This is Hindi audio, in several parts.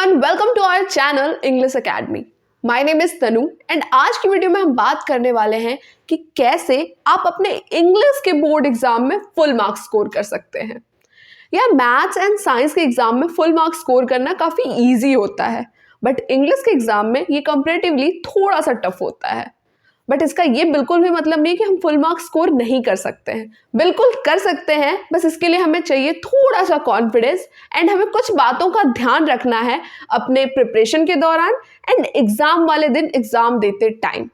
Everyone, welcome to our channel English academy. My name is Tanu and आज की वीडियो में हम बात करने वाले हैं कि कैसे आप अपने इंग्लिश के बोर्ड एग्जाम में फुल मार्क्स स्कोर कर सकते हैं। यार, मैथ्स एंड साइंस के एग्जाम में फुल मार्क्स स्कोर करना काफ़ी ईजी होता है, बट इंग्लिश के एग्जाम में ये कंपैरेटिवली थोड़ा सा टफ होता है। बट इसका ये बिल्कुल भी मतलब नहीं कि हम फुल मार्क्स स्कोर नहीं कर सकते हैं। बिल्कुल कर सकते हैं, बस इसके लिए हमें चाहिए थोड़ा सा कॉन्फिडेंस एंड हमें कुछ बातों का ध्यान रखना है अपने प्रिपरेशन के दौरान एंड एग्जाम वाले दिन एग्जाम देते टाइम।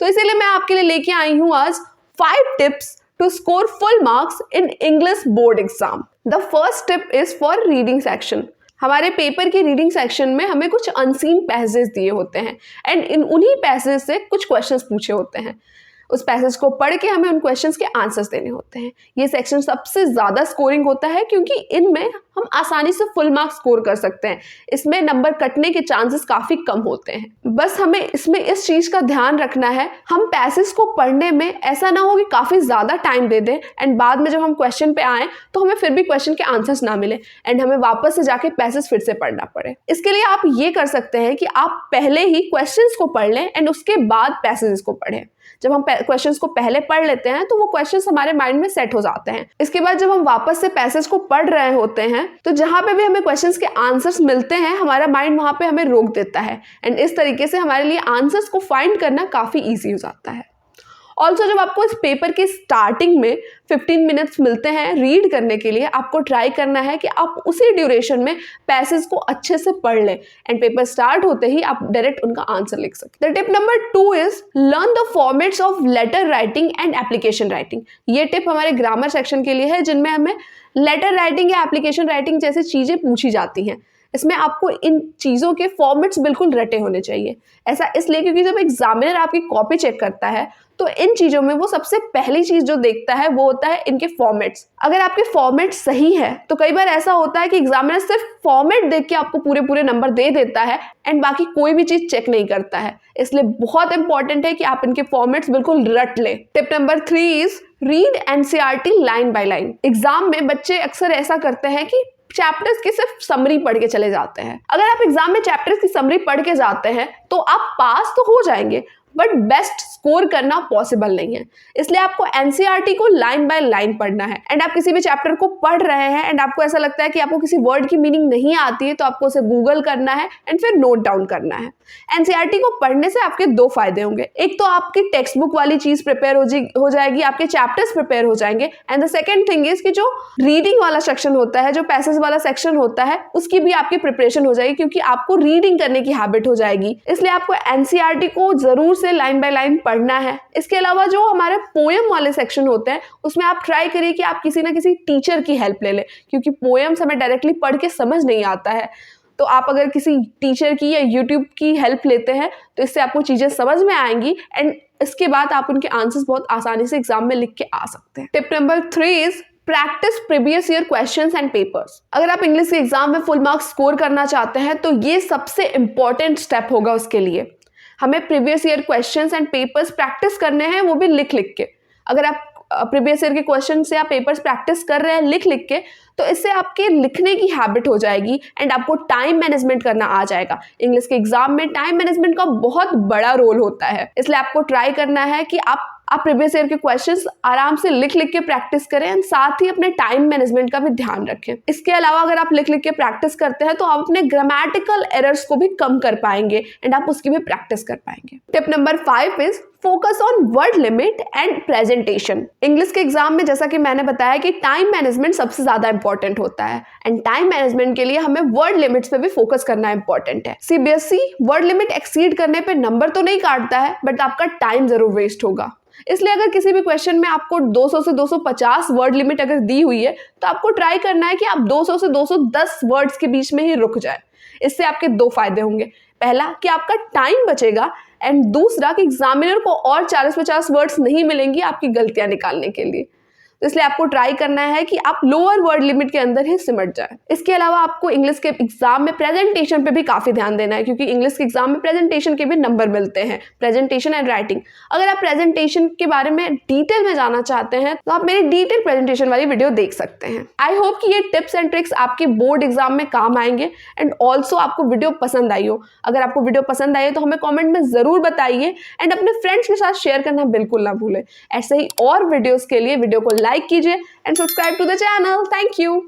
तो इसीलिए मैं आपके लिए लेके आई हूँ आज 5 tips to score full marks in English board exam. The first tip is for reading section. हमारे पेपर की रीडिंग सेक्शन में हमें कुछ अनसीन पैसेज दिए होते हैं एंड इन उन्हीं पैसेज से कुछ क्वेश्चंस पूछे होते हैं। उस पैसेज को पढ़ के हमें उन क्वेश्चंस के आंसर्स देने होते हैं। ये सेक्शन सबसे ज़्यादा स्कोरिंग होता है क्योंकि इनमें हम आसानी से फुल मार्क्स स्कोर कर सकते हैं। इसमें नंबर कटने के चांसेस काफ़ी कम होते हैं। बस हमें इसमें इस चीज़ का ध्यान रखना है, हम पैसेज को पढ़ने में ऐसा ना हो कि काफ़ी ज़्यादा टाइम दे दें एंड बाद में जब हम क्वेश्चन पे आएँ तो हमें फिर भी क्वेश्चन के आंसर्स ना मिले एंड हमें वापस से जाके पैसेज फिर से पढ़ना पड़े। इसके लिए आप ये कर सकते हैं कि आप पहले ही क्वेश्चंस को पढ़ लें एंड उसके बाद पैसेजेस को पढ़ें। जब हम क्वेश्चंस को पहले पढ़ लेते हैं तो वो क्वेश्चंस हमारे माइंड में सेट हो जाते हैं। इसके बाद जब हम वापस से पैसेज को पढ़ रहे होते हैं तो जहां पे भी हमें क्वेश्चंस के आंसर्स मिलते हैं, हमारा माइंड वहां पे हमें रोक देता है एंड इस तरीके से हमारे लिए आंसर्स को फाइंड करना काफ़ी ईजी हो जाता है। ऑल्सो जब आपको इस पेपर की स्टार्टिंग में 15 मिनट्स मिलते हैं रीड करने के लिए, आपको ट्राई करना है कि आप उसी ड्यूरेशन में पैसेज को अच्छे से पढ़ लें एंड पेपर स्टार्ट होते ही आप डायरेक्ट उनका आंसर लिख सकते हैं। Tip number 2 is learn the formats of letter writing and application writing. ये टिप हमारे ग्रामर सेक्शन के लिए है, जिनमें हमें लेटर राइटिंग या एप्लीकेशन राइटिंग जैसी चीज़ें पूछी जाती हैं। इसमें आपको इन चीज़ों के फॉर्मेट्स बिल्कुल रटे होने चाहिए। ऐसा इसलिए क्योंकि जब एग्जामिनर आपकी कॉपी चेक करता है तो इन चीज़ों में वो सबसे पहली चीज़ जो देखता है वो होता है इनके फॉर्मेट्स। अगर आपके फॉर्मेट सही है तो कई बार ऐसा होता है कि एग्जामिनर सिर्फ फॉर्मेट देख के आपको पूरे नंबर दे देता है एंड बाकी कोई भी चीज़ चेक नहीं करता है। इसलिए बहुत इंपॉर्टेंट है कि आप इनके फॉर्मेट्स बिल्कुल रट लें। Tip number 3 is read NCERT line by line. Exam में बच्चे अक्सर ऐसा करते हैं कि चैप्टर्स की सिर्फ समरी पढ़ के चले जाते हैं। अगर आप एग्जाम में चैप्टर्स की समरी पढ़ के जाते हैं तो आप पास तो हो जाएंगे, बट बेस्ट स्कोर करना पॉसिबल नहीं है। इसलिए आपको एनसीईआरटी को लाइन बाय लाइन पढ़ना है एंड आप किसी भी चैप्टर को पढ़ रहे हैं एंड आपको ऐसा लगता है कि आपको किसी वर्ड की मीनिंग नहीं आती है तो आपको उसे गूगल करना है एंड फिर नोट डाउन करना है। एनसीईआरटी को पढ़ने से आपके 2 फायदे होंगे। एक तो आपकी टेक्स्ट बुक वाली चीज प्रिपेयर हो जाएगी, आपके चैप्टर्स प्रिपेयर हो जाएंगे and the second thing is कि जो रीडिंग वाला सेक्शन होता है, जो पैसेज वाला सेक्शन होता है, उसकी भी आपकी प्रिपरेशन हो जाएगी क्योंकि आपको रीडिंग करने की हैबिट हो जाएगी। इसलिए आपको एनसीईआरटी को जरूर से लाइन बाय लाइन पढ़ना है। इसके अलावा जो हमारे पोएम वाले सेक्शन होते हैं उसमें आप ट्राई करिए कि आप किसी ना किसी टीचर की हेल्प ले लें, क्योंकि पोएम्स हमें डायरेक्टली पढ़ के समझ नहीं आता है। तो आप अगर किसी टीचर की या यूट्यूब की हेल्प लेते हैं तो इससे आपको चीज़ें समझ में आएंगी एंड इसके बाद आप उनके आंसर्स बहुत आसानी से एग्जाम में लिख के आ सकते हैं। Tip number 3 is practice previous year questions and papers. अगर आप इंग्लिश के एग्जाम में फुल मार्क्स स्कोर करना चाहते हैं तो ये सबसे इंपॉर्टेंट स्टेप होगा। उसके लिए हमें previous year questions and papers practice करने हैं, वो भी लिख लिख के। अगर आप प्रीवियस ईयर के क्वेश्चन या पेपर्स प्रैक्टिस कर रहे हैं लिख लिख के, तो इससे आपके लिखने की हैबिट हो जाएगी एंड आपको टाइम मैनेजमेंट करना आ जाएगा। इंग्लिश के एग्जाम में टाइम मैनेजमेंट का बहुत बड़ा रोल होता है, इसलिए आपको ट्राई करना है कि आप प्रीवियस ईयर के क्वेश्चंस आराम से लिख लिख के प्रैक्टिस करें एंड साथ ही अपने टाइम मैनेजमेंट का भी ध्यान रखें। इसके अलावा अगर आप लिख लिख के प्रैक्टिस करते हैं तो आप अपने ग्रामेटिकल एरर्स को भी कम कर पाएंगे एंड आप उसकी भी प्रैक्टिस कर पाएंगे। Tip number 5 is focus on word limit and presentation. English के एग्जाम में जैसा कि मैंने बताया कि टाइम मैनेजमेंट सबसे ज्यादा इंपॉर्टेंट होता है एंड टाइम मैनेजमेंट के लिए हमें वर्ड लिमिट्स पे भी फोकस करना इंपॉर्टेंट है। सीबीएसई वर्ड लिमिट एक्सीड करने पे नंबर तो नहीं काटता है, बट आपका टाइम जरूर वेस्ट होगा। इसलिए अगर किसी भी क्वेश्चन में आपको 200 से 250 वर्ड लिमिट अगर दी हुई है तो आपको ट्राई करना है कि आप 200 से 210 वर्ड्स के बीच में ही रुक जाए। इससे आपके 2 फायदे होंगे। पहला कि आपका टाइम बचेगा एंड दूसरा कि एग्जामिनर को और 40-50 वर्ड्स नहीं मिलेंगी आपकी गलतियां निकालने के लिए। तो इसलिए आपको ट्राई करना है कि आप लोअर वर्ड लिमिट के अंदर ही सिमट जाए। इसके अलावा आपको इंग्लिश के एग्जाम में प्रेजेंटेशन पे भी काफी ध्यान देना है, क्योंकि इंग्लिश के एग्जाम में प्रेजेंटेशन के भी नंबर मिलते हैं, प्रेजेंटेशन एंड राइटिंग। अगर आप प्रेजेंटेशन के बारे में डिटेल में जानना चाहते हैं तो आप मेरी डिटेल प्रेजेंटेशन वाली वीडियो देख सकते हैं। आई होप कि ये टिप्स एंड ट्रिक्स आपके बोर्ड एग्जाम में काम आएंगे एंड ऑल्सो आपको वीडियो पसंद आई हो। अगर आपको वीडियो पसंद आई है तो हमें कमेंट में जरूर बताइए एंड अपने फ्रेंड्स के साथ शेयर करना बिल्कुल ना भूलें। ऐसे ही और वीडियोस के लिए वीडियो को लाइक कीजिए and subscribe to the channel. Thank you.